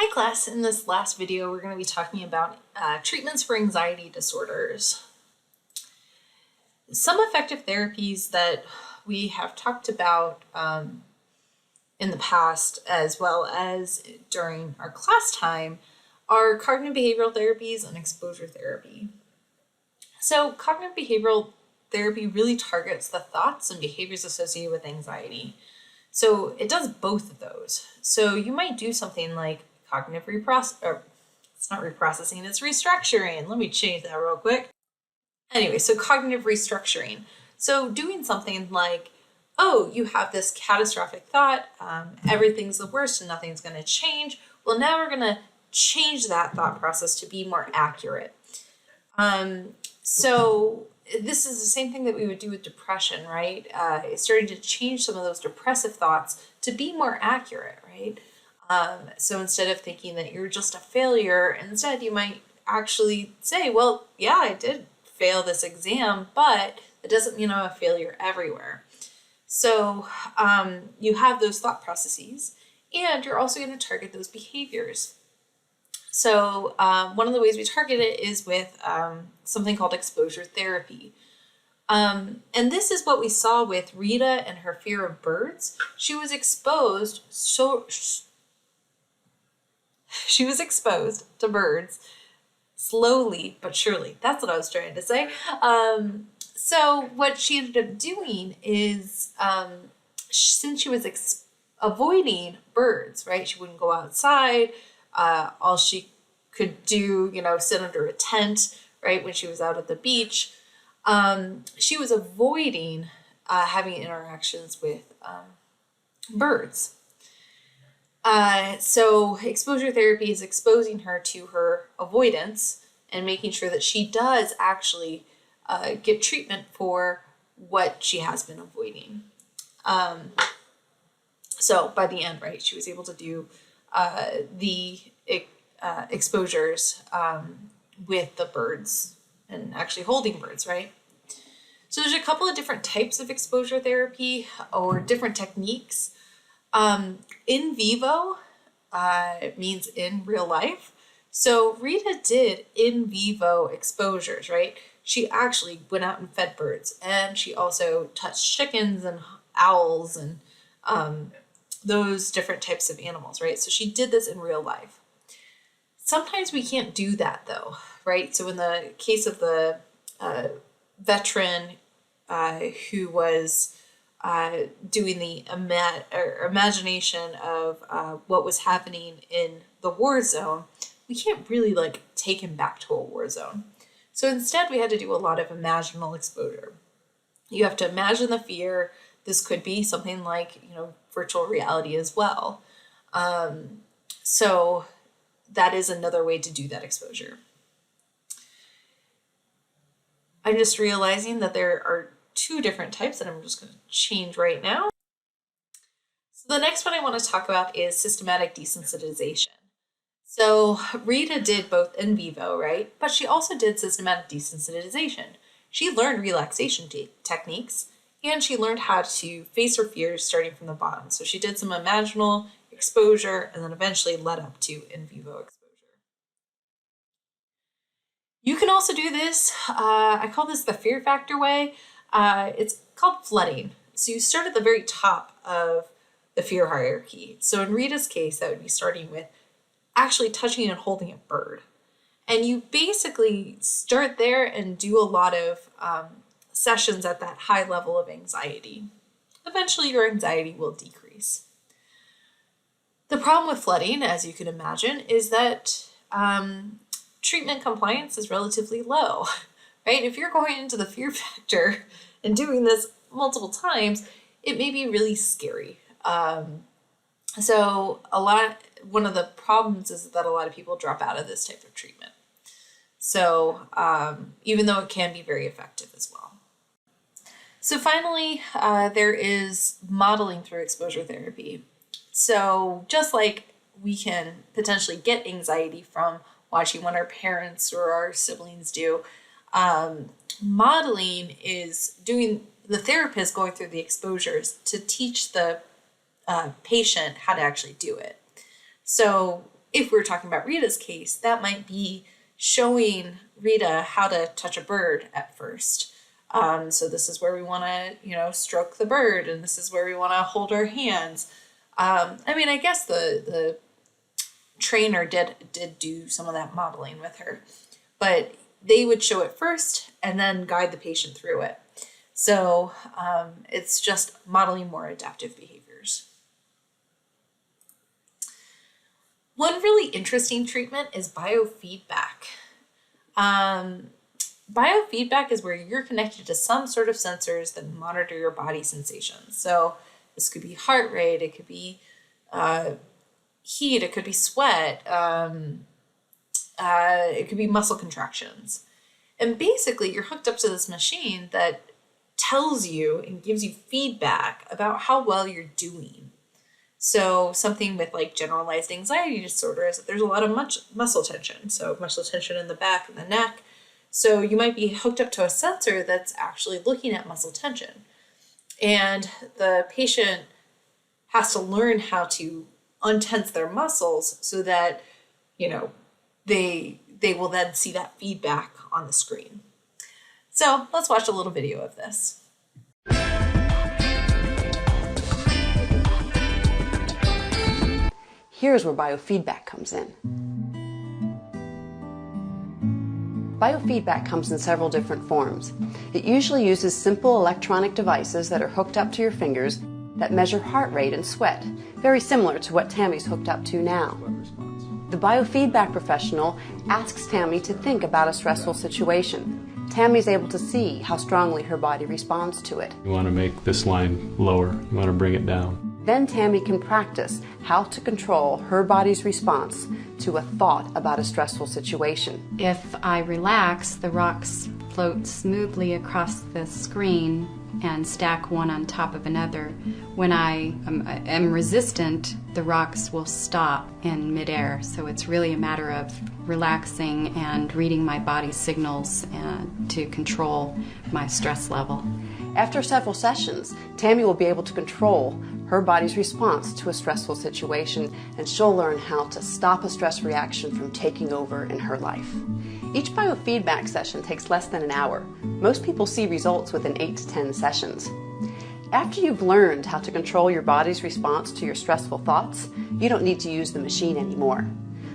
Hi class, in this last video we're going to be talking about treatments for anxiety disorders. Some effective therapies that we have talked about in the past as well as during our class time are cognitive behavioral therapies and exposure therapy. So cognitive behavioral therapy really targets the thoughts and behaviors associated with anxiety. So it does both of those. So you might do something like cognitive it's not reprocessing, it's restructuring. Let me change that real quick. Anyway, so cognitive restructuring. So doing something like, oh, you have this catastrophic thought, everything's the worst and nothing's going to change. Well, now we're going to change that thought process to be more accurate. So this is the same thing that we would do with depression, right? Starting to change some of those depressive thoughts to be more accurate, right? So instead of thinking that you're just a failure, instead you might actually say, well, yeah, I did fail this exam, but it doesn't mean I'm a failure everywhere. So you have those thought processes, and you're also going to target those behaviors. So one of the ways we target it is with something called exposure therapy. And this is what we saw with Rita and her fear of birds. She was exposed to birds slowly but surely. That's what I was trying to say. So what she ended up doing is, since she was avoiding birds, right? She wouldn't go outside. All she could do, sit under a tent, right? When she was out at the beach, she was avoiding having interactions with birds. So exposure therapy is exposing her to her avoidance and making sure that she does actually get treatment for what she has been avoiding. So by the end, right, she was able to do the exposures with the birds and actually holding birds, right? So there's a couple of different types of exposure therapy or different techniques. In vivo means in real life. So Rita did in vivo exposures, right? She actually went out and fed birds, and she also touched chickens and owls and those different types of animals, right? So she did this in real life. Sometimes we can't do that though, right? So in the case of the veteran who was doing the imagination of what was happening in the war zone, we can't really take him back to a war zone. So instead we had to do a lot of imaginal exposure. You have to imagine the fear. This could be something like, virtual reality as well. So that is another way to do that exposure. I'm just realizing that there are two different types that I'm just going to change right now. So the next one I want to talk about is systematic desensitization. So Rita did both in vivo, right? But she also did systematic desensitization. She learned relaxation techniques, and she learned how to face her fears starting from the bottom. So she did some imaginal exposure and then eventually led up to in vivo exposure. You can also do this, I call this the fear factor way. It's called flooding. So you start at the very top of the fear hierarchy. So in Rita's case, that would be starting with actually touching and holding a bird. And you basically start there and do a lot of sessions at that high level of anxiety. Eventually your anxiety will decrease. The problem with flooding, as you can imagine, is that treatment compliance is relatively low, right? If you're going into the fear factor and doing this multiple times, it may be really scary. So one of the problems is that a lot of people drop out of this type of treatment. So even though it can be very effective as well. So finally, there is modeling through exposure therapy. So just like we can potentially get anxiety from watching what our parents or our siblings do, modeling is doing the therapist going through the exposures to teach the patient how to actually do it. So if we're talking about Rita's case, that might be showing Rita how to touch a bird at first. So this is where we want to, stroke the bird, and this is where we want to hold our hands. I guess the trainer did do some of that modeling with her, but they would show it first and then guide the patient through it. So it's just modeling more adaptive behaviors. One really interesting treatment is biofeedback. Biofeedback is where you're connected to some sort of sensors that monitor your body sensations. So this could be heart rate, it could be heat, it could be sweat, it could be muscle contractions. And basically you're hooked up to this machine that tells you and gives you feedback about how well you're doing. So something with like generalized anxiety disorder is that there's a lot of muscle tension. So muscle tension in the back and the neck. So you might be hooked up to a sensor that's actually looking at muscle tension. And the patient has to learn how to untense their muscles so that, they will then see that feedback on the screen. So let's watch a little video of this. Here's where biofeedback comes in. Biofeedback comes in several different forms. It usually uses simple electronic devices that are hooked up to your fingers that measure heart rate and sweat, very similar to what Tammy's hooked up to now. The biofeedback professional asks Tammy to think about a stressful situation. Tammy's able to see how strongly her body responds to it. You want to make this line lower. You want to bring it down. Then Tammy can practice how to control her body's response to a thought about a stressful situation. If I relax, the rocks float smoothly across the screen and stack one on top of another. When I am resistant, the rocks will stop in midair. So it's really a matter of relaxing and reading my body's signals to control my stress level. After several sessions, Tammy will be able to control her body's response to a stressful situation, and she'll learn how to stop a stress reaction from taking over in her life. Each biofeedback session takes less than an hour. Most people see results within 8 to 10 sessions. After you've learned how to control your body's response to your stressful thoughts, you don't need to use the machine anymore.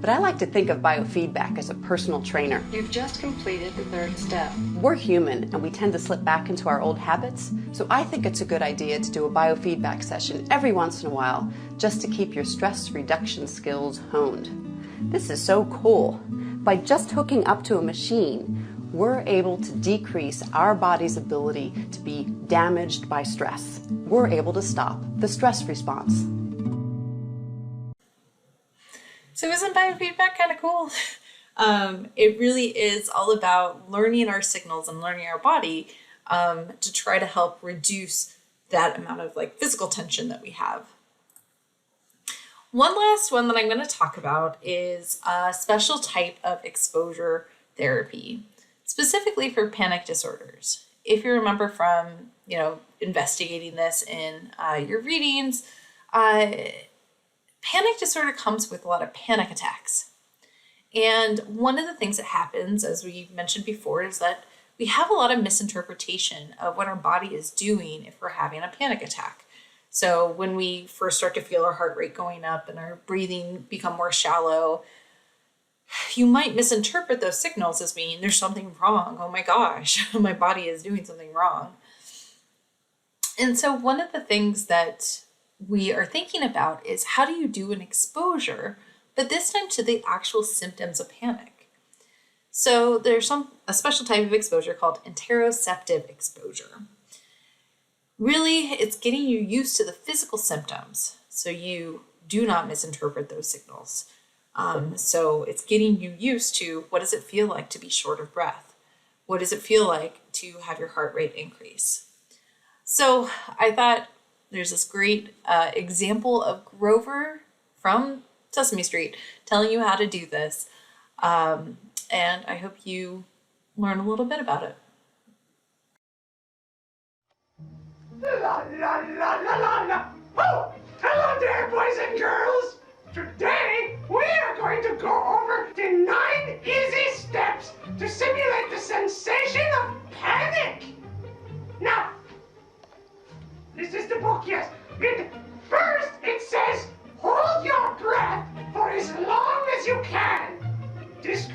But I like to think of biofeedback as a personal trainer. You've just completed the third step. We're human and we tend to slip back into our old habits, so I think it's a good idea to do a biofeedback session every once in a while just to keep your stress reduction skills honed. This is so cool. By just hooking up to a machine, we're able to decrease our body's ability to be damaged by stress. We're able to stop the stress response. So isn't biofeedback kind of cool? It really is all about learning our signals and learning our body to try to help reduce that amount of physical tension that we have. One last one that I'm going to talk about is a special type of exposure therapy, specifically for panic disorders. If you remember from, investigating this in your readings, panic disorder comes with a lot of panic attacks. And one of the things that happens, as we mentioned before, is that we have a lot of misinterpretation of what our body is doing if we're having a panic attack. So when we first start to feel our heart rate going up and our breathing become more shallow, you might misinterpret those signals as meaning there's something wrong. Oh my gosh, my body is doing something wrong. And so one of the things that we are thinking about is how do you do an exposure, but this time to the actual symptoms of panic. So there's a special type of exposure called interoceptive exposure. Really, it's getting you used to the physical symptoms so you do not misinterpret those signals. So it's getting you used to what does it feel like to be short of breath? What does it feel like to have your heart rate increase? So I thought there's this great example of Grover from Sesame Street telling you how to do this. And I hope you learn a little bit about it. La la la la la la! Oh! Hello there, boys and girls! Today we are going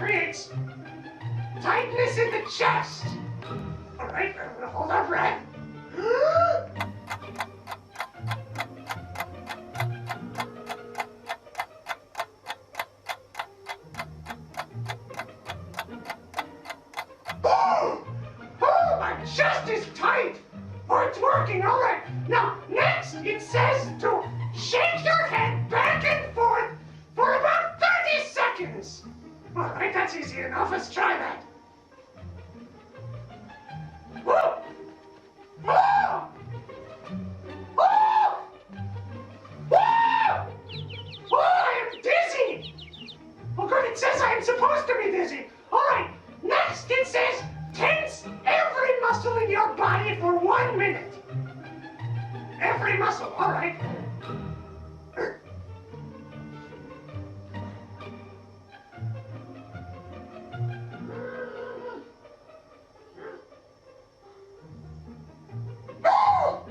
creates tightness in the chest. All right, I'm gonna hold our breath. Oh, my chest is tight. Oh, it's working. All right. Now, next it says to shake your head back and forth for about 30 seconds. All right, that's easy enough. Let's try that. Whoa! Whoa! Whoa! Whoa! Whoa! I am dizzy. Oh, good. It says I am supposed to be dizzy. All right. Next, it says tense every muscle in your body for 1 minute. Every muscle. All right. Oh!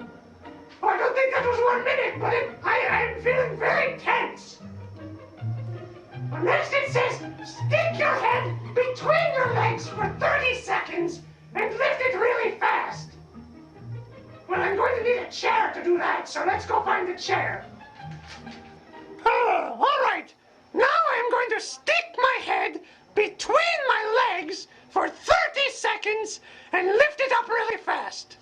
I don't think that was 1 minute, but I'm feeling very tense. Well, next it says, stick your head between your legs for 30 seconds and lift it really fast. Well, I'm going to need a chair to do that, so let's go find a chair. Oh, all right. Now I'm going to stick my head between my legs for 30 seconds and lift it up really fast.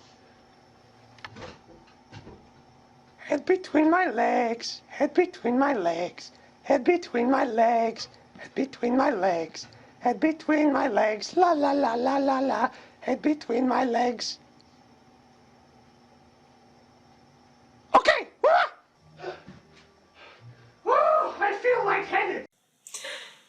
Head between my legs, head between my legs, head between my legs, head between my legs, head between my legs, la la la la la la, head between my legs. Okay! Oh, I feel lightheaded.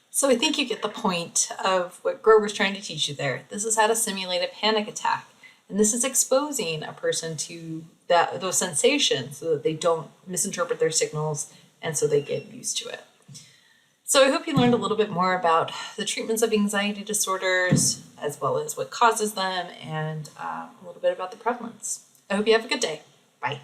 So I think you get the point of what Grover's trying to teach you there. This is how to simulate a panic attack. And this is exposing a person to those sensations so that they don't misinterpret their signals and so they get used to it. So I hope you learned a little bit more about the treatments of anxiety disorders, as well as what causes them, and a little bit about the prevalence. I hope you have a good day. Bye.